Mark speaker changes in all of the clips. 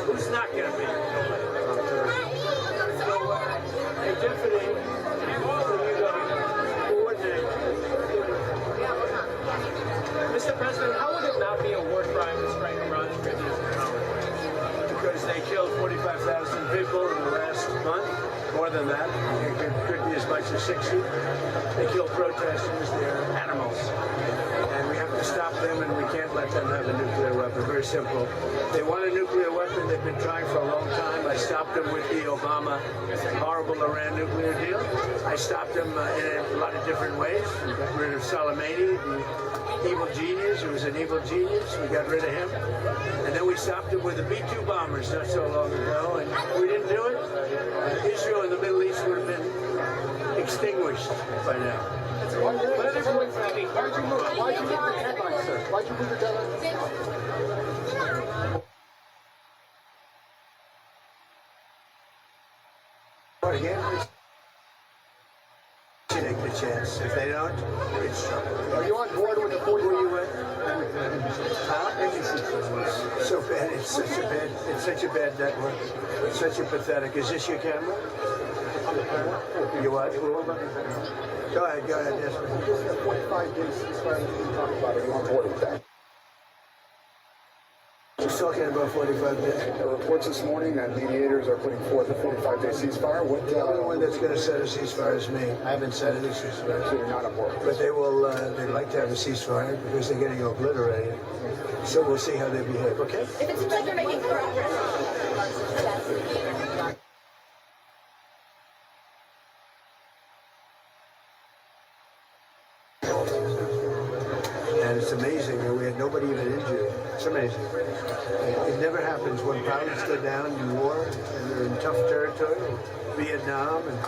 Speaker 1: Who's not going to be? Hey, Tiffany, Mr. President, how would it not be a war crime to strike Iran's prisoners in power? Because they killed 45,000 people in the last month, more than that. It could be as much as 60. They killed protesters, they're animals. And we have to stop them, and we can't let them have a nuclear weapon. Very simple. They want a nuclear weapon. They've been trying for a long time. I stopped them with the Obama horrible Iran nuclear deal. I stopped them in a lot of different ways. We got rid of Soleimani, the evil genius. He was an evil genius. We got rid of him. And then we stopped him with the B-2 bombers not so long ago. And we didn't do it. Israel and the Middle East would have been extinguished by now.
Speaker 2: Why'd you move the deadline, sir? Why'd you move the deadline?
Speaker 1: Again, take the chance. If they don't, it's trouble.
Speaker 2: Are you on board with the 40?
Speaker 1: Where you went? So bad. It's such a bad network. It's such a pathetic. Is this your camera? You what? Go ahead. Yes.
Speaker 2: 45 days ceasefire. You talk about it. Are you on board with that?
Speaker 1: He's talking about 45 days.
Speaker 2: There are reports this morning that mediators are putting forth a 45-day ceasefire.
Speaker 1: The only one that's going to set a ceasefire is me. I haven't set any ceasefire.
Speaker 2: So you're not on board.
Speaker 1: But they will. They'd like to have a ceasefire because they're getting obliterated. So we'll see how they behave. Okay.
Speaker 3: If it seems like you're making progress.
Speaker 1: And it's amazing that we had nobody even injured. It's amazing. It never happens when pilots go down in war and they're in tough territory. Vietnam and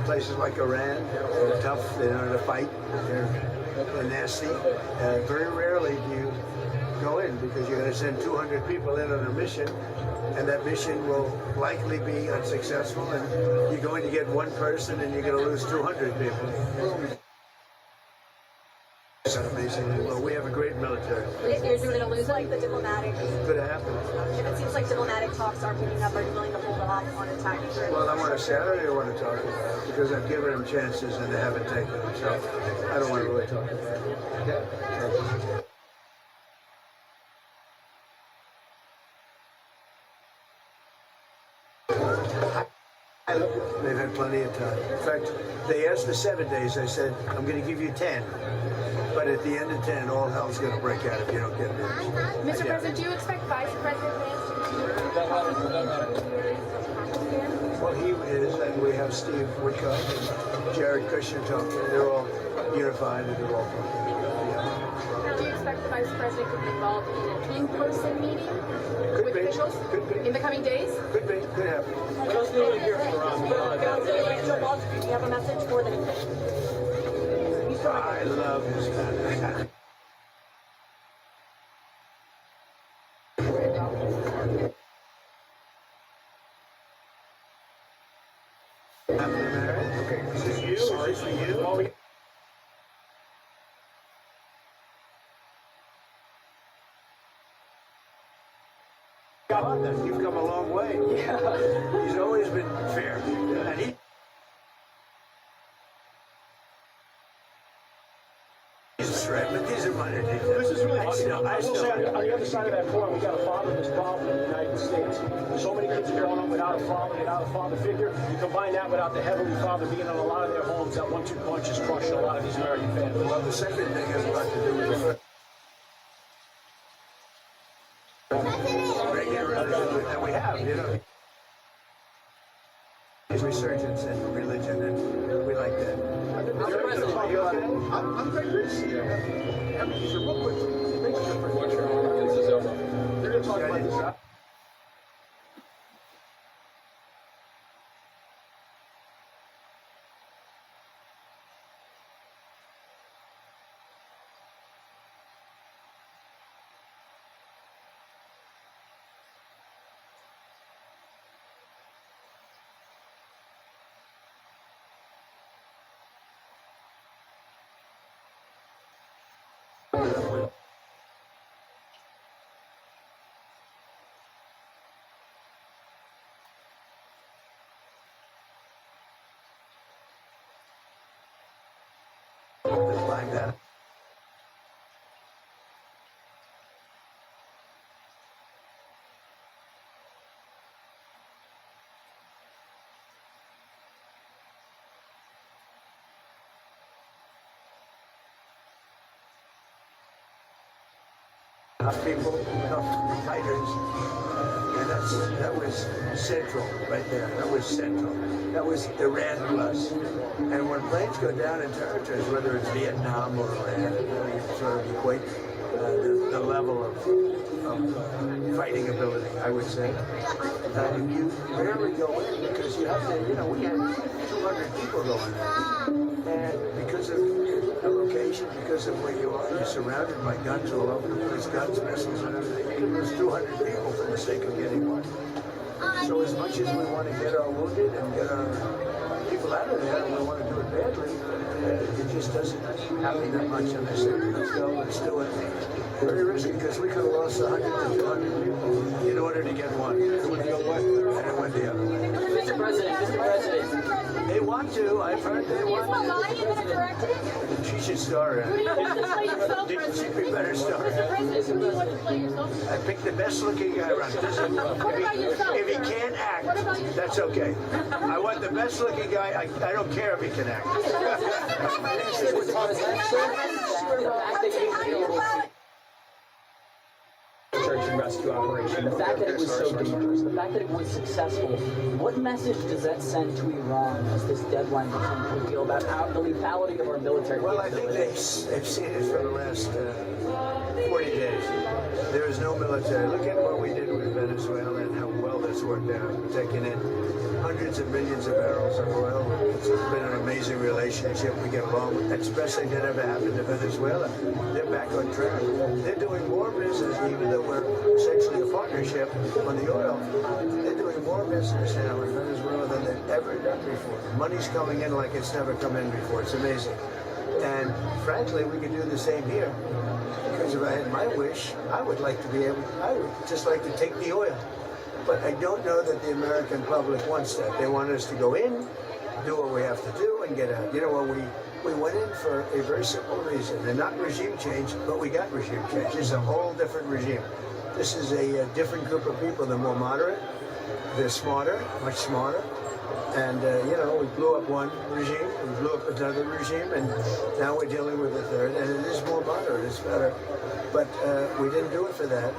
Speaker 1: places like Iran, they're tough, they know how to fight, they're nasty. Very rarely do you go in because you're going to send 200 people in on a mission, and that mission will likely be unsuccessful, and you're going to get one person and you're going to lose 200 people. It's amazing. Well, we have a great military.
Speaker 3: You're going to lose like the diplomatic.
Speaker 1: Could happen.
Speaker 3: If it seems like diplomatic talks are picking up, are you willing to hold off on attacking?
Speaker 1: Well, I want to say I don't even want to talk about it because I've given them chances and they haven't taken them. So I don't want to really talk about it. Okay? They've had plenty of time. In fact, they asked for 7 days. I said, I'm going to give you 10. But at the end of 10, all hell's going to break out if you don't get it.
Speaker 3: Mr. President, do you expect Vice President Vance to
Speaker 1: Well, he is, and we have Steve Woodcock and Jared Kushner talking. They're all unified and they're all talking.
Speaker 3: Now, do you expect the Vice President to be involved in an in-person meeting with officials
Speaker 1: Could be.
Speaker 3: in the coming days?
Speaker 1: Could be. Could happen.
Speaker 3: What else do you hear from Iran? Do you have a message for them?
Speaker 1: I love his man. Okay, this is you. Sorry for you. You've come a long way. Yeah. He's always been fair. And he but these are minor details.
Speaker 4: This is really I will say, on the other side of that coin, we got a fatherless problem in the United States. So many kids are growing up without a father figure. You combine that without the heavenly father being in a lot of their homes, that 1-2 punch is crushing a lot of these American families.
Speaker 1: Well, the second thing has a lot to do with the first. That we have, you know. Resurgence in religion, and we like that. Are you okay?
Speaker 2: I'm very good to see you. Real quick, it makes a difference.
Speaker 4: Watch your honor, this is over.
Speaker 2: They're going to talk about this.
Speaker 1: Like that. People, fighters, and that was central right there. That was central. That was Iran plus. And when planes go down in territories, whether it's Vietnam or Iran, you sort of equate the level of fighting ability, I would say. You rarely go in because you have to, we had 200 people going in. And because of the location, because of where you are, you're surrounded by guns all over the place, guns, missiles, and everything. You can lose 200 people for the sake of getting one. So as much as we want to get our wounded and get our people out of there, and we want to do it badly, it just doesn't happen that much. And they say, let's do it. Very risky because we could have lost 100 to 200 people in order to get one. It would go one, and it went the other way.
Speaker 5: Mr. President.
Speaker 1: They want to. I've heard they want to. She should star in it. Didn't she be better star in it?
Speaker 3: President, who do you want to play yourself?
Speaker 1: I picked the best looking guy around. If he can't act, that's okay. I want the best looking guy. I don't care if he can act.
Speaker 5: Search and rescue operation. The fact that it was so dangerous, the fact that it was successful, what message does that send to Iran as this deadline becomes a deal about how the lethality of our military?
Speaker 1: Well, I think they've seen it for the last 40 days. There is no military. Look at what we did with Venezuela and how well that's worked out. We're taking in hundreds of millions of barrels of oil. It's been an amazing relationship. We get along. That's the best thing that ever happened to Venezuela. They're back on track. They're doing more business, even though we're essentially a partnership on the oil. They're doing more business now in Venezuela than they've ever done before. Money's coming in like it's never come in before. It's amazing. And frankly, we could do the same here. Because if I had my wish, I would just like to take the oil. But I don't know that the American public wants that. They want us to go in, do what we have to do, and get out. You know what, we went in for a very simple reason. And not regime change, but we got regime change. It's a whole different regime. This is a different group of people. They're more moderate. They're smarter, much smarter. And, we blew up one regime, we blew up another regime, and now we're dealing with a third, and it is more moderate, it's better. But we didn't do it for that.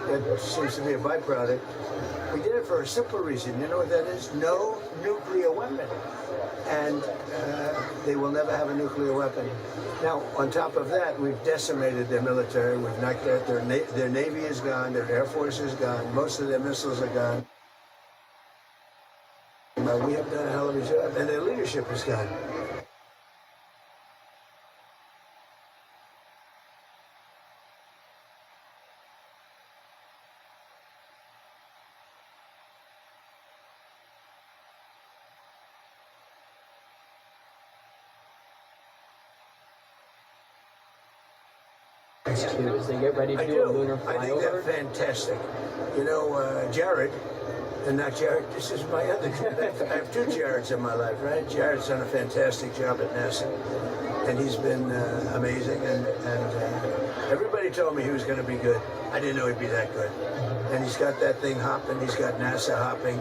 Speaker 1: That seems to be a byproduct. We did it for a simple reason. You know what that is? No nuclear weapon. And they will never have a nuclear weapon. Now, on top of that, we've decimated their military. We've knocked out their Navy is gone, their Air Force is gone, most of their missiles are gone. We have done a hell of a job, and their leadership is gone.
Speaker 5: As they get ready to do a lunar
Speaker 1: I think they're
Speaker 5: flyover.
Speaker 1: fantastic. Jared, and not Jared, this is my other Jared. I have two Jareds in my life, right? Jared's done a fantastic job at NASA, and he's been amazing, and everybody told me he was going to be good. I didn't know he'd be that good. And he's got that thing hopping, he's got NASA hopping,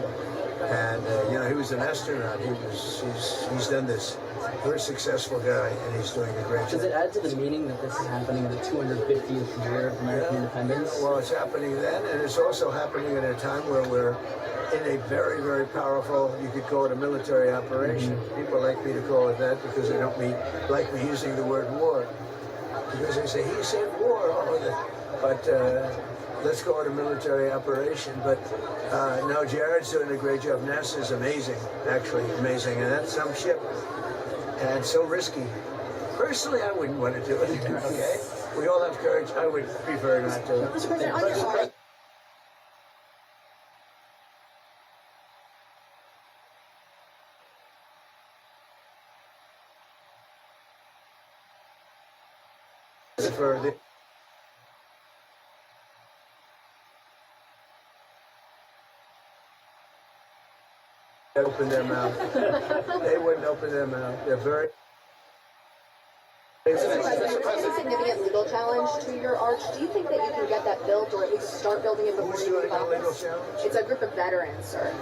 Speaker 1: and he was an astronaut. He's done this. Very successful guy, and he's doing a great job.
Speaker 5: Does it add to the meaning that this is happening in the 250th year of American independence?
Speaker 1: Well, it's happening then, and it's also happening at a time where we're in a very, very powerful, you could call it a military operation. People like me to call it that because they don't like me using the word war. Because they say, he said war. But let's call it a military operation. But no, Jared's doing a great job. NASA's amazing, actually amazing. And that's some ship. And so risky. Personally, I wouldn't want to do it. Okay? We all have courage. I would prefer not to.
Speaker 2: Mr. President, on your
Speaker 1: That's for the. Open their mouth. They wouldn't open their mouth. They're very.
Speaker 6: Is there a significant legal challenge to your arch? Do you think that you can get that built, or at least start building it before
Speaker 1: Who's
Speaker 6: you
Speaker 1: doing
Speaker 6: leave
Speaker 1: a legal
Speaker 6: office?
Speaker 1: challenge?
Speaker 6: It's a group of veterans, sir.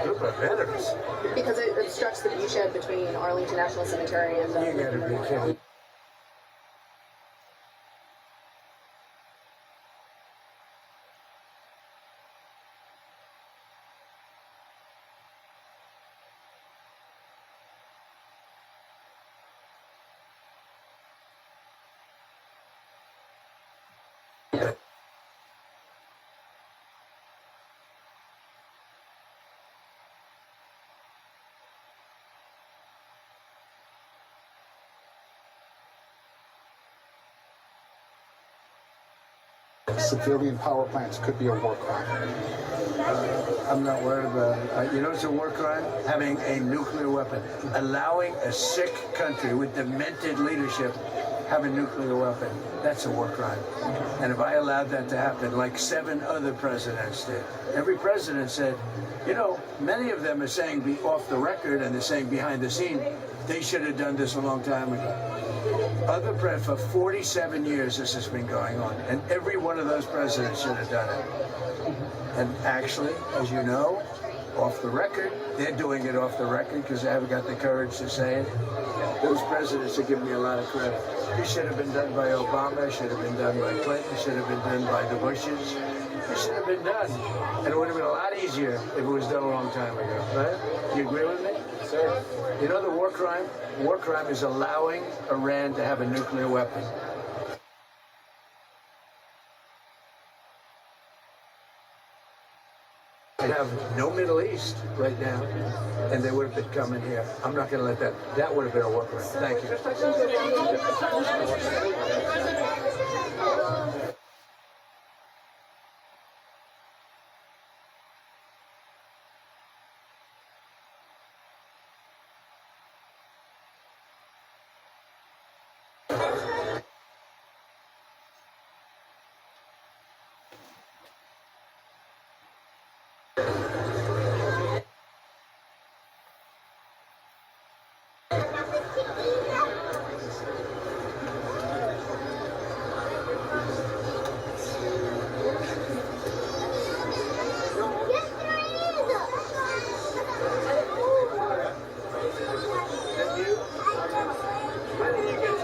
Speaker 1: Group of veterans.
Speaker 6: Because it obstructs the viewshed between Arlington National Cemetery and
Speaker 1: You gotta be kidding.
Speaker 2: Civilian power plants could be a war crime.
Speaker 1: I'm not worried about it. You know what's a war crime? Having a nuclear weapon. Allowing a sick country with demented leadership have a nuclear weapon. That's a war crime. And if I allowed that to happen, like 7 other presidents did, every president said, you know, many of them are saying be off the record and they're saying behind the scene, they should have done this a long time ago. For 47 years this has been going on, and every one of those presidents should have done it. And actually, as you know, off the record, they're doing it off the record because they haven't got the courage to say it. Those presidents are giving me a lot of credit. It should have been done by Obama, should have been done by Clinton, should have been done by the Bushes. It should have been done. And it would have been a lot easier if it was done a long time ago, right? You agree with me? Sir. You know the war crime? War crime is allowing Iran to have a nuclear weapon. They have no Middle East right now, and they would have been coming here. I'm not going to let that. That would have been a war crime. Thank you. When are you going